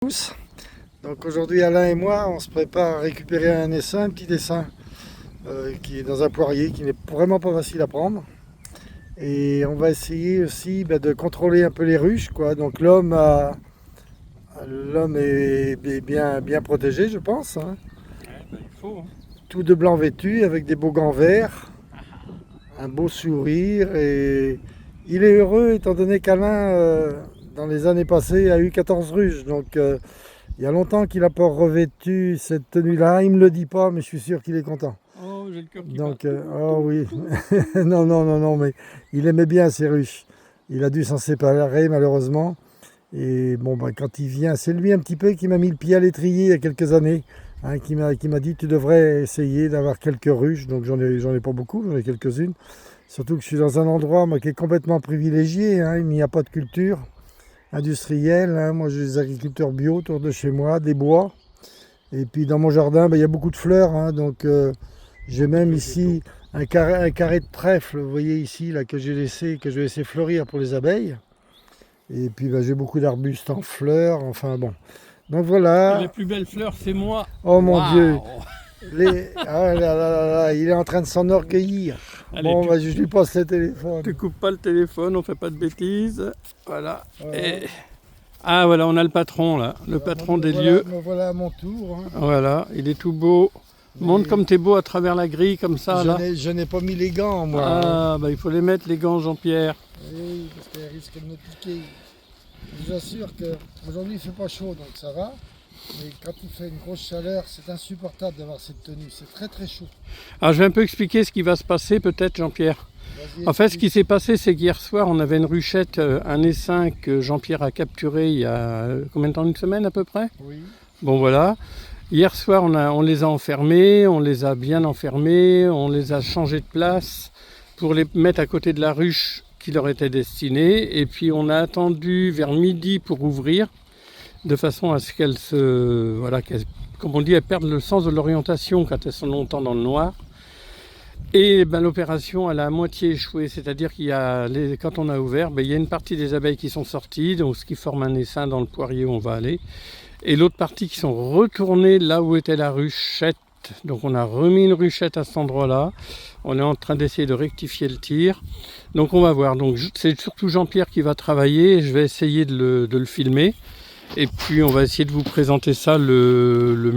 Tous. Donc aujourd'hui Alain et moi on se prépare à récupérer un essaim, un petit essaim qui est dans un poirier qui n'est vraiment pas facile à prendre. Et on va essayer aussi de contrôler un peu les ruches, quoi. Donc l'homme est bien protégé, je pense, hein. Il faut. Tout de blanc vêtu avec des beaux gants verts, un beau sourire, et il est heureux étant donné qu'Alain dans les années passées a eu 14 ruches. Donc il y a longtemps qu'il n'a pas revêtu cette tenue-là. Il ne me le dit pas, mais je suis sûr qu'il est content. Oh, j'ai le cœur qui Donc, bat. oh oui, non, mais il aimait bien ces ruches. Il a dû s'en séparer malheureusement. Et bon, quand il vient, c'est lui un petit peu qui m'a mis le pied à l'étrier il y a quelques années, hein, qui m'a dit tu devrais essayer d'avoir quelques ruches. Donc j'en ai pas beaucoup, j'en ai quelques-unes. Surtout que je suis dans un endroit moi, qui est complètement privilégié, hein. Il n'y a pas de culture industrielle, hein. Moi j'ai des agriculteurs bio autour de chez moi, des bois. Et puis dans mon jardin, il y a beaucoup de fleurs, hein. Donc j'ai même ici un carré de trèfle, vous voyez ici, là, que je vais laisser fleurir pour les abeilles. Et puis j'ai beaucoup d'arbustes en fleurs, enfin bon. Donc Et voilà. la plus belle fleur, c'est moi. Oh mon Waouh. Dieu, ah là, il est en train de s'enorgueillir. Allez, Bon, je lui passe le téléphone. Tu coupes pas le téléphone, on fait pas de bêtises. Voilà. Voilà. Et... Ah voilà, on a le patron là, le patron des lieux. Me voilà à mon tour, hein. Voilà, il est tout beau. Montre comme t'es beau à travers la grille comme ça là. Je n'ai pas mis les gants, moi. Ah bah il faut les mettre les gants, Jean-Pierre. Oui, parce qu'elle risque de me piquer. Je vous assure qu'aujourd'hui il ne fait pas chaud, donc ça va. Mais quand il fait une grosse chaleur, c'est insupportable d'avoir cette tenue. C'est très très chaud. Alors je vais un peu expliquer ce qui va se passer peut-être, Jean-Pierre. En fait, ce qui s'est passé, c'est qu'hier soir, on avait une ruchette, un essaim que Jean-Pierre a capturé il y a combien de temps, une semaine à peu près? Oui. Bon voilà. Hier soir, on les a enfermés, on les a bien enfermés, on les a changés de place pour les mettre à côté de la ruche qui leur était destinée. Et puis on a attendu vers midi pour ouvrir, de façon à ce qu'elles se, voilà, comme on dit, elles perdent le sens de l'orientation quand elles sont longtemps dans le noir. Et l'opération elle a à moitié échoué, c'est-à-dire quand on a ouvert, il y a une partie des abeilles qui sont sorties, donc ce qui forme un essaim dans le poirier où on va aller, et l'autre partie qui sont retournées là où était la ruchette. Donc on a remis une ruchette à cet endroit-là, on est en train d'essayer de rectifier le tir, donc on va voir. Donc c'est surtout Jean-Pierre qui va travailler, et je vais essayer de le filmer, et puis on va essayer de vous présenter ça le mieux.